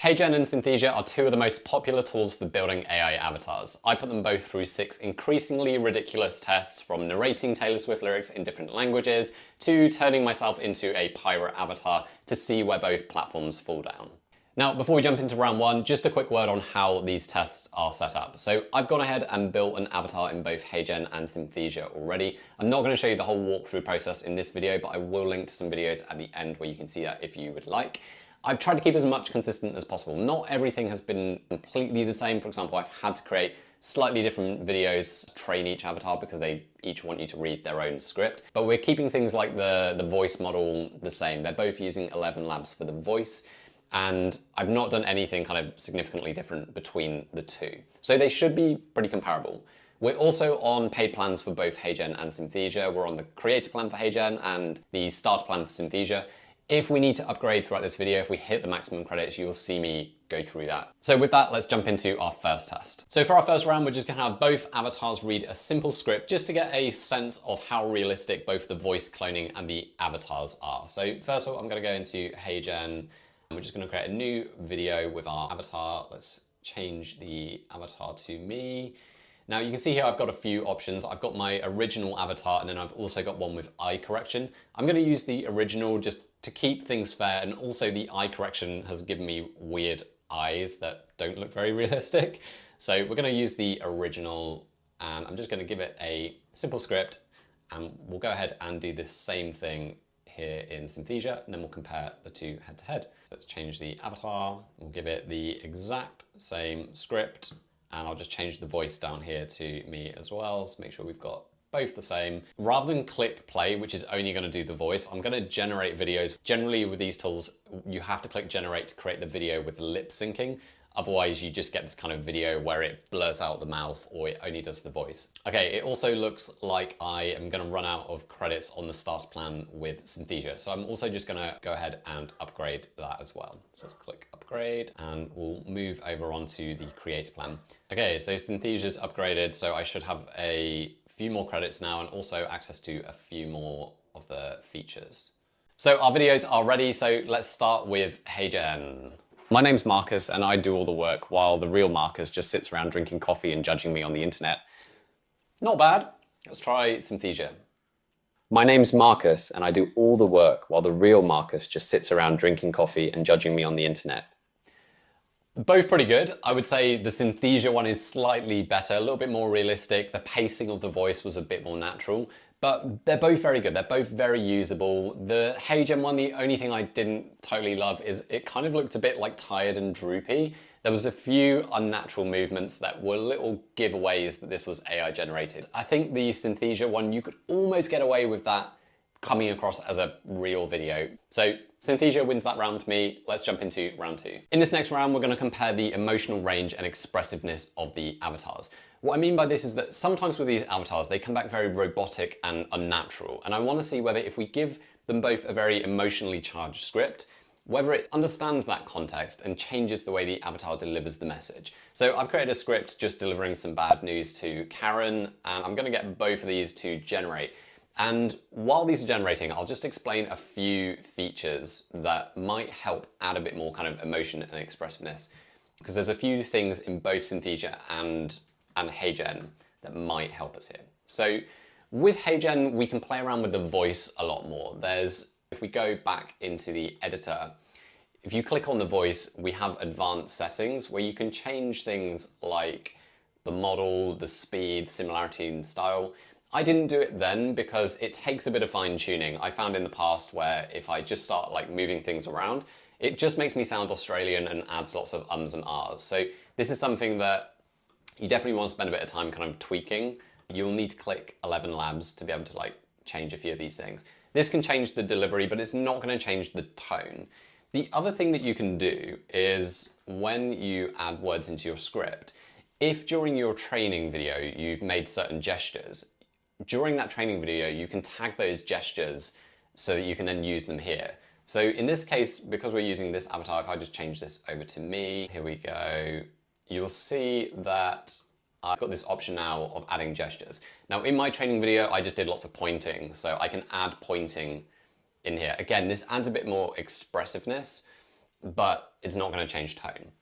HeyGen and Synthesia are two of the most popular tools for building AI avatars. I put them both through 6 increasingly ridiculous tests, from narrating Taylor Swift lyrics in different languages to turning myself into a pirate avatar, to see where both platforms fall down. Now, before we jump into round 1, just a quick word on how these tests are set up. So I've gone ahead and built an avatar in both HeyGen and Synthesia already. I'm not going to show you the whole walkthrough process in this video, but I will link to some videos at the end where you can see that if you would like. I've tried to keep as much consistent as possible. Not everything has been completely the same. For example, I've had to create slightly different videos to train each avatar because they each want you to read their own script. But we're keeping things like the voice model the same. They're both using ElevenLabs for the voice, and I've not done anything kind of significantly different between the two. So they should be pretty comparable. We're also on paid plans for both HeyGen and Synthesia. We're on the creator plan for HeyGen and the starter plan for Synthesia. If we need to upgrade throughout this video, if we hit the maximum credits, you'll see me go through that. So with that, let's jump into our first test. So for our first round, we're just gonna have both avatars read a simple script just to get a sense of how realistic both the voice cloning and the avatars are. So first of all, I'm gonna go into HeyGen, and we're just gonna create a new video with our avatar. Let's change the avatar to me. Now you can see here I've got a few options. I've got my original avatar, and then I've also got one with eye correction. I'm gonna use the original just to keep things fair, and also the eye correction has given me weird eyes that don't look very realistic. So we're gonna use the original, and I'm just gonna give it a simple script, and we'll go ahead and do the same thing here in Synthesia, and then we'll compare the two head to head. Let's change the avatar, we'll give it the exact same script, and I'll just change the voice down here to me as well to make sure we've got both the same. Rather than click play, which is only going to do the voice, I'm going to generate videos. Generally with these tools, you have to click generate to create the video with lip syncing. Otherwise, you just get this kind of video where it blurs out the mouth or it only does the voice. Okay, it also looks like I am going to run out of credits on the starter plan with Synthesia. So I'm also just going to go ahead and upgrade that as well. So let's click upgrade and we'll move over onto the creator plan. Okay, so Synthesia's upgraded, so I should have a few more credits now and also access to a few more of the features. So our videos are ready, so let's start with HeyGen. My name's Marcus and I do all the work while the real Marcus just sits around drinking coffee and judging me on the internet. Not bad. Let's try Synthesia. My name's Marcus and I do all the work while the real Marcus just sits around drinking coffee and judging me on the internet. Both pretty good. I would say the Synthesia one is slightly better, a little bit more realistic. The pacing of the voice was a bit more natural, but they're both very good. They're both very usable. The HeyGen one, the only thing I didn't totally love is it kind of looked a bit like tired and droopy. There was a few unnatural movements that were little giveaways that this was AI generated. I think the Synthesia one, you could almost get away with that coming across as a real video. So Synthesia wins that round to me. Let's jump into round 2. In this next round, we're going to compare the emotional range and expressiveness of the avatars. What I mean by this is that sometimes with these avatars, they come back very robotic and unnatural. And I want to see whether if we give them both a very emotionally charged script, whether it understands that context and changes the way the avatar delivers the message. So I've created a script just delivering some bad news to Karen, and I'm going to get both of these to generate. And while these are generating, I'll just explain a few features that might help add a bit more kind of emotion and expressiveness, because there's a few things in both Synthesia and HeyGen that might help us here. So with HeyGen, we can play around with the voice a lot more. If we go back into the editor, if you click on the voice, we have advanced settings where you can change things like the model, the speed, similarity and style. I didn't do it then because it takes a bit of fine tuning. I found in the past where if I just start like moving things around, it just makes me sound Australian and adds lots of ums and ahs. So this is something that you definitely want to spend a bit of time kind of tweaking. You'll need to click ElevenLabs to be able to like change a few of these things. This can change the delivery, but it's not going to change the tone. The other thing that you can do is when you add words into your script, if during your training video you've made certain gestures, during that training video, you can tag those gestures so that you can then use them here. So in this case, because we're using this avatar, if I just change this over to me, here we go, you'll see that I've got this option now of adding gestures. Now in my training video, I just did lots of pointing, so I can add pointing in here. Again, this adds a bit more expressiveness. but it's not going to change tone.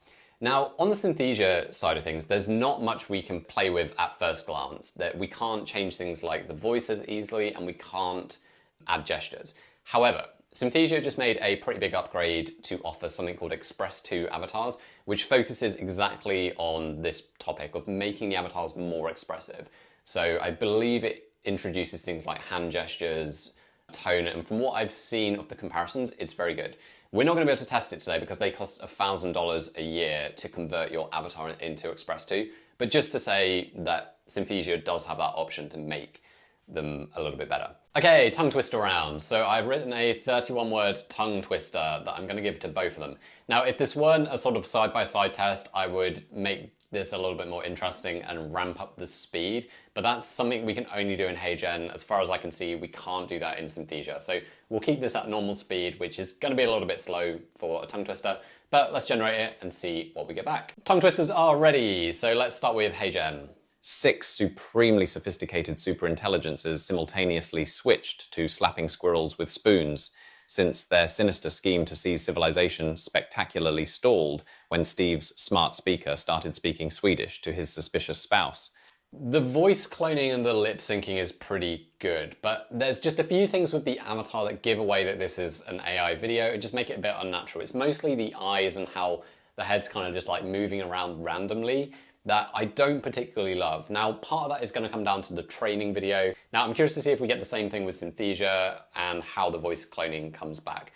Now, on the Synthesia side of things, there's not much we can play with at first glance. That we can't change things like the voice as easily, and we can't add gestures. However, Synthesia just made a pretty big upgrade to offer something called Express 2 avatars, which focuses exactly on this topic of making the avatars more expressive. So I believe it introduces things like hand gestures, tone, and from what I've seen of the comparisons, it's very good. We're not going to be able to test it today because they cost $1,000 a year to convert your avatar into Express 2, but just to say that Synthesia does have that option to make them a little bit better. Okay, tongue twister round. So I've written a 31-word tongue twister that I'm going to give to both of them. Now, if this weren't a sort of side-by-side test, I would make this a little bit more interesting and ramp up the speed, but that's something we can only do in HeyGen. As far as I can see, we can't do that in Synthesia. So we'll keep this at normal speed, which is going to be a little bit slow for a tongue twister, but let's generate it and see what we get back. Tongue twisters are ready, so let's start with HeyGen. 6 supremely sophisticated superintelligences simultaneously switched to slapping squirrels with spoons, since their sinister scheme to seize civilization spectacularly stalled when Steve's smart speaker started speaking Swedish to his suspicious spouse. The voice cloning and the lip syncing is pretty good, but there's just a few things with the avatar that give away that this is an AI video. It just make it a bit unnatural. It's mostly the eyes and how the head's kind of just like moving around randomly that I don't particularly love. Now, part of that is going to come down to the training video. Now, I'm curious to see if we get the same thing with Synthesia and how the voice cloning comes back.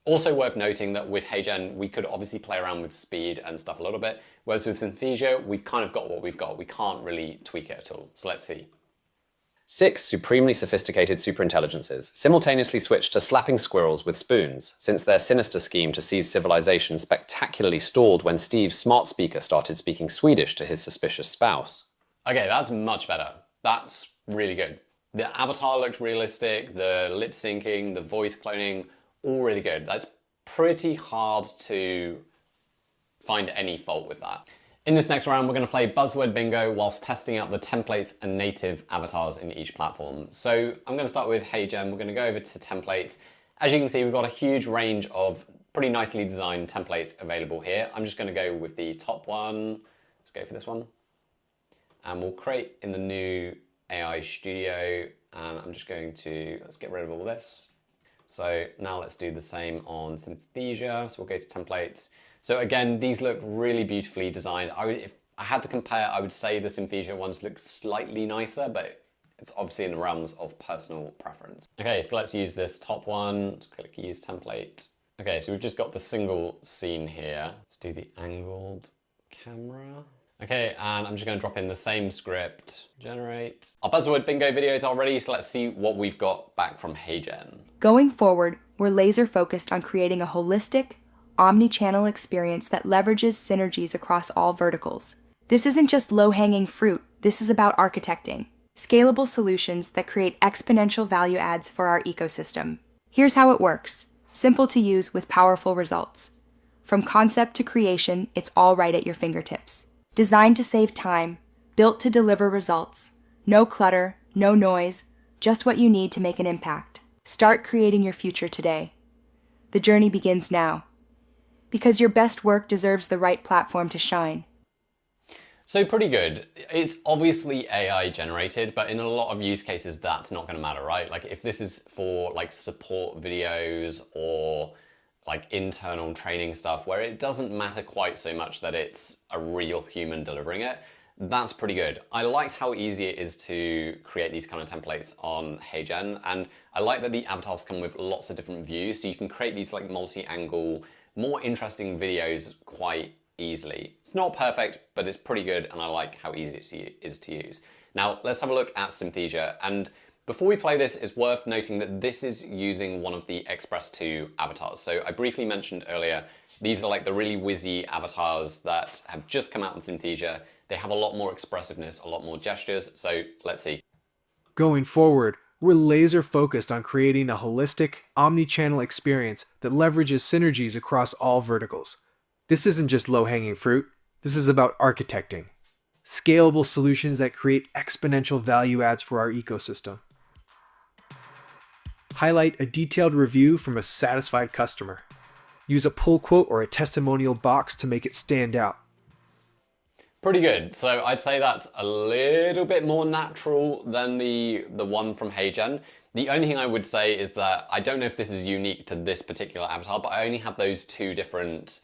Also worth noting that with HeyGen, we could obviously play around with speed and stuff a little bit, whereas with Synthesia, we've kind of got what we've got. We can't really tweak it at all. So let's see. 6 supremely sophisticated superintelligences simultaneously switched to slapping squirrels with spoons, since their sinister scheme to seize civilization spectacularly stalled when Steve's smart speaker started speaking Swedish to his suspicious spouse. Okay, that's much better. That's really good. The avatar looked realistic, the lip syncing, the voice cloning, all really good. That's pretty hard to find any fault with that. In this next round, we're going to play Buzzword Bingo whilst testing out the templates and native avatars in each platform. So I'm going to start with HeyGen. We're going to go over to templates. As you can see, we've got a huge range of pretty nicely designed templates available here. I'm just going to go with the top one. Let's go for this one. And we'll create in the new AI Studio. And I'm just going to, let's get rid of all this. So now let's do the same on Synthesia. So we'll go to templates. So again, these look really beautifully designed. If I had to compare, I would say the Synthesia ones look slightly nicer, but it's obviously in the realms of personal preference. Okay, so let's use this top one. Let's click use template. Okay, so we've just got the single scene here. Let's do the angled camera. Okay, and I'm just going to drop in the same script. Generate. Our Buzzword Bingo video is all ready, so let's see what we've got back from HeyGen. Going forward, we're laser focused on creating a holistic, omni-channel experience that leverages synergies across all verticals. This isn't just low-hanging fruit, this is about architecting scalable solutions that create exponential value adds for our ecosystem. Here's how it works. Simple to use with powerful results. From concept to creation, it's all right at your fingertips. Designed to save time, built to deliver results. No clutter, no noise, just what you need to make an impact. Start creating your future today. The journey begins now. Because your best work deserves the right platform to shine. So pretty good. It's obviously AI generated, but in a lot of use cases, that's not going to matter, right? Like if this is for like support videos or like internal training stuff where it doesn't matter quite so much that it's a real human delivering it, that's pretty good. I liked how easy it is to create these kind of templates on HeyGen, and I like that the avatars come with lots of different views, so you can create these like multi-angle, more interesting videos quite easily. It's not perfect, but it's pretty good, and I like how easy it is to use. Now, let's have a look at Synthesia, and before we play this, it's worth noting that this is using one of the Express 2 avatars. So I briefly mentioned earlier, these are like the really whizzy avatars that have just come out in Synthesia. They have a lot more expressiveness, a lot more gestures, so let's see. Going forward, we're laser focused on creating a holistic, omni-channel experience that leverages synergies across all verticals. This isn't just low-hanging fruit, this is about architecting scalable solutions that create exponential value adds for our ecosystem. Highlight a detailed review from a satisfied customer. Use a pull quote or a testimonial box to make it stand out. Pretty good. So I'd say that's a little bit more natural than the one from HeyGen. The only thing I would say is that I don't know if this is unique to this particular avatar, but I only have those two different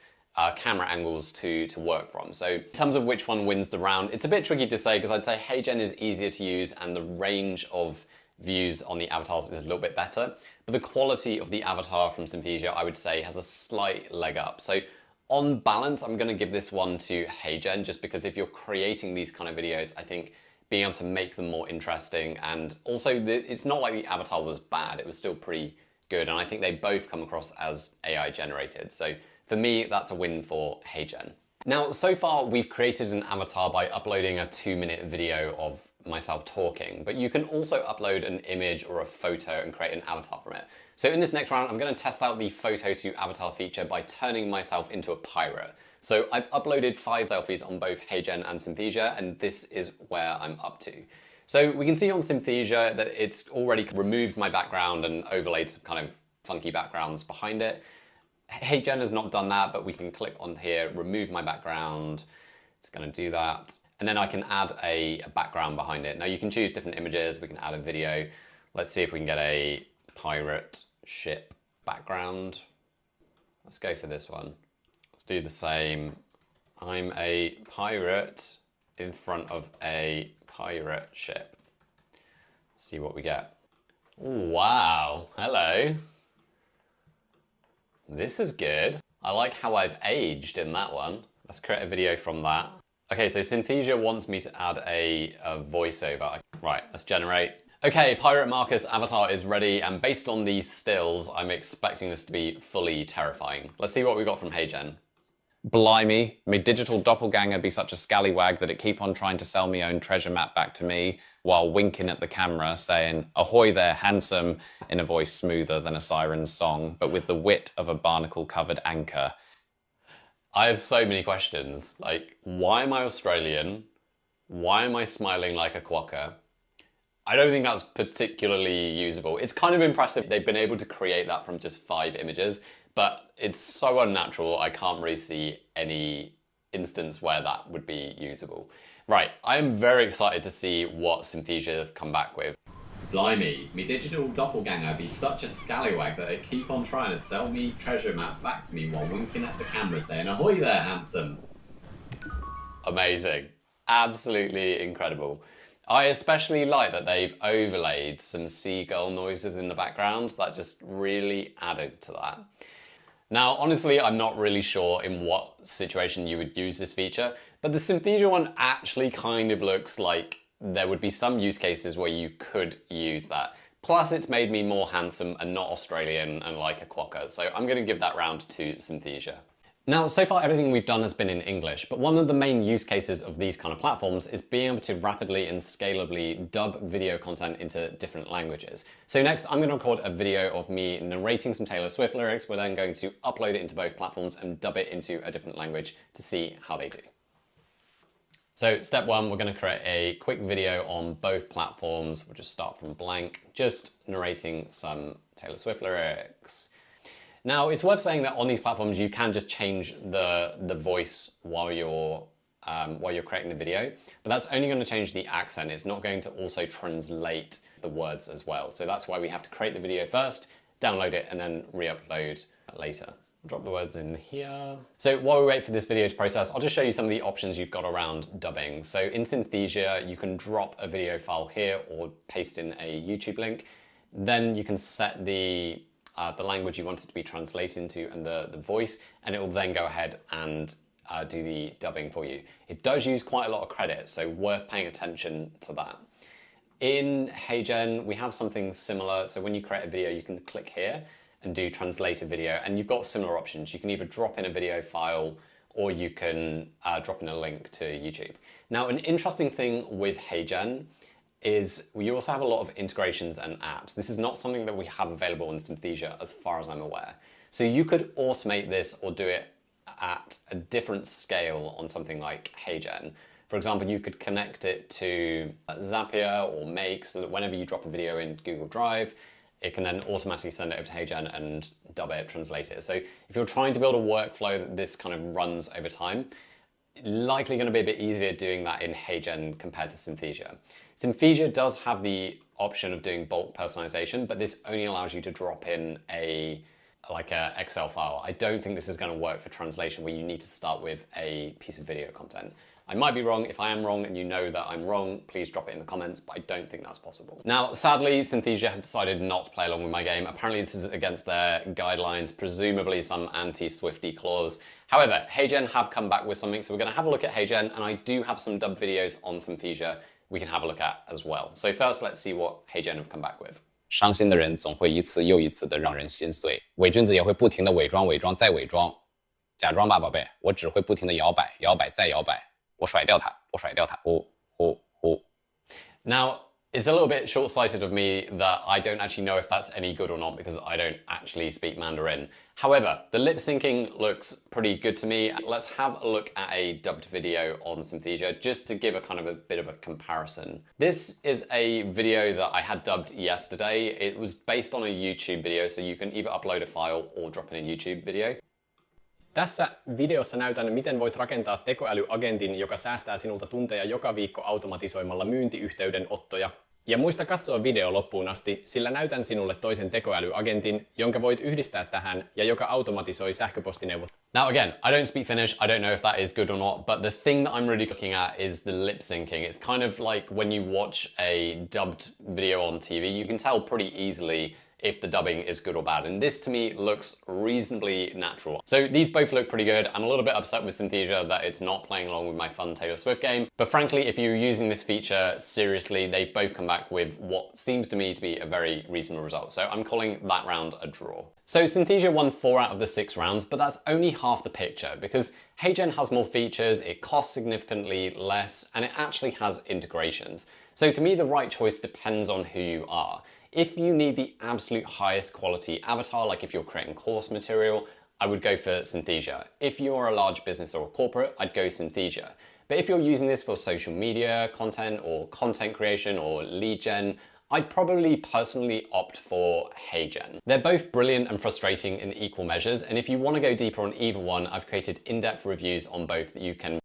camera angles to work from. So in terms of which one wins the round, it's a bit tricky to say because I'd say HeyGen is easier to use and the range of views on the avatars is a little bit better. But the quality of the avatar from Synthesia, I would say, has a slight leg up. So on balance, I'm going to give this one to HeyGen just because if you're creating these kind of videos, I think being able to make them more interesting, and also it's not like the avatar was bad, it was still pretty good, and I think they both come across as AI generated. So for me, that's a win for HeyGen. Now, so far we've created an avatar by uploading a 2-minute video of myself talking, but you can also upload an image or a photo and create an avatar from it. So in this next round, I'm going to test out the photo to avatar feature by turning myself into a pirate. So I've uploaded 5 selfies on both HeyGen and Synthesia, and this is where I'm up to. So we can see on Synthesia that it's already removed my background and overlaid some kind of funky backgrounds behind it. HeyGen has not done that, but we can click on here, remove my background. It's going to do that. And then I can add a background behind it. Now you can choose different images. We can add a video. Let's see if we can get a pirate ship background. Let's go for this one. Let's do the same. I'm a pirate in front of a pirate ship. Let's see what we get. Ooh, wow, hello. This is good. I like how I've aged in that one. Let's create a video from that. Okay, so Synthesia wants me to add a voiceover. Right, let's generate. Okay, Pirate Marcus avatar is ready, and based on these stills, I'm expecting this to be fully terrifying. Let's see what we got from HeyGen. Blimey, may digital doppelganger be such a scallywag that it keep on trying to sell me own treasure map back to me while winking at the camera saying, "Ahoy there, handsome," in a voice smoother than a siren's song, but with the wit of a barnacle-covered anchor. I have so many questions. Like, why am I Australian? Why am I smiling like a quokka? I don't think that's particularly usable. It's kind of impressive they've been able to create that from just 5 images, but it's so unnatural, I can't really see any instance where that would be usable. Right, I am very excited to see what Synthesia have come back with. Blimey, me digital doppelganger be such a scallywag that they keep on trying to sell me treasure map back to me while winking at the camera saying, "Ahoy there, handsome." Amazing. Absolutely incredible. I especially like that they've overlaid some seagull noises in the background. That just really added to that. Now, honestly, I'm not really sure in what situation you would use this feature, but the Synthesia one actually kind of looks like there would be some use cases where you could use that. Plus, it's made me more handsome and not Australian and like a quokka, so I'm going to give that round to Synthesia. Now, so far everything we've done has been in English, but one of the main use cases of these kind of platforms is being able to rapidly and scalably dub video content into different languages. So next, I'm going to record a video of me narrating some Taylor Swift lyrics. We're then going to upload it into both platforms and dub it into a different language to see how they do. So step 1, we're going to create a quick video on both platforms. We'll just start from blank, just narrating some Taylor Swift lyrics. Now, it's worth saying that on these platforms, you can just change the voice while you're creating the video, but that's only going to change the accent. It's not going to also translate the words as well. So that's why we have to create the video first, download it, and then re-upload later. Drop the words in here. So while we wait for this video to process, I'll just show you some of the options you've got around dubbing. So in Synthesia, you can drop a video file here or paste in a YouTube link. Then you can set the language you want it to be translated into and the voice, and it will then go ahead and do the dubbing for you. It does use quite a lot of credit, so worth paying attention to that. In HeyGen, we have something similar. So when you create a video, you can click here and do translate a video, and you've got similar options. You can either drop in a video file or you can drop in a link to YouTube. Now, an interesting thing with HeyGen is we also have a lot of integrations and apps. This is not something that we have available in Synthesia as far as I'm aware. So you could automate this or do it at a different scale on something like HeyGen. For example, you could connect it to Zapier or Make so that whenever you drop a video in Google Drive, it can then automatically send it over to HeyGen and dub it, translate it. So if you're trying to build a workflow that this kind of runs over time, likely going to be a bit easier doing that in HeyGen compared to Synthesia. Synthesia does have the option of doing bulk personalization, but this only allows you to drop in a Excel file. I don't think this is going to work for translation where you need to start with a piece of video content. I might be wrong. If I am wrong and you know that I'm wrong, please drop it in the comments, but I don't think that's possible. Now, sadly, Synthesia have decided not to play along with my game. Apparently this is against their guidelines, presumably some anti-Swifty clause. However, HeyGen have come back with something, so we're going to have a look at HeyGen, and I do have some dub videos on Synthesia we can have a look at as well. So first, let's see what HeyGen have come back with. 伤心的人总会一次又一次的让人心碎，伪君子也会不停的伪装、伪装再伪装，假装吧，宝贝，我只会不停的摇摆、摇摆再摇摆，我甩掉它，我甩掉它，呼呼呼。Now, it's a little bit short-sighted of me that I don't actually know if that's any good or not because I don't actually speak Mandarin. However, the lip syncing looks pretty good to me. Let's have a look at a dubbed video on Synthesia just to give a kind of a bit of a comparison. This is a video that I had dubbed yesterday. It was based on a YouTube video, so you can either upload a file or drop in a YouTube video. Tässä videossa näytän, miten voit rakentaa tekoälyagentin, joka säästää sinulta tunteja joka viikko automatisoimalla myyntiyhteydenottoja. Ja muista katsoa video loppuun asti, sillä näytän sinulle toisen tekoälyagentin, jonka voit yhdistää tähän ja joka automatisoi sähköpostineuvottelut. Now again, I don't speak Finnish, I don't know if that is good or not, but the thing that I'm really looking at is the lip syncing. It's kind of like when you watch a dubbed video on TV, you can tell pretty easily if the dubbing is good or bad. And this to me looks reasonably natural. So these both look pretty good. I'm a little bit upset with Synthesia that it's not playing along with my fun Taylor Swift game. But frankly, if you're using this feature seriously, they've both come back with what seems to me to be a very reasonable result. So I'm calling that round a draw. So Synthesia won 4 out of the 6 rounds, but that's only half the picture because HeyGen has more features, it costs significantly less, and it actually has integrations. So to me, the right choice depends on who you are. If you need the absolute highest quality avatar, like if you're creating course material, I would go for Synthesia. If you're a large business or a corporate, I'd go Synthesia. But if you're using this for social media content or content creation or lead gen, I'd probably personally opt for HeyGen. They're both brilliant and frustrating in equal measures, and if you want to go deeper on either one, I've created in-depth reviews on both that you can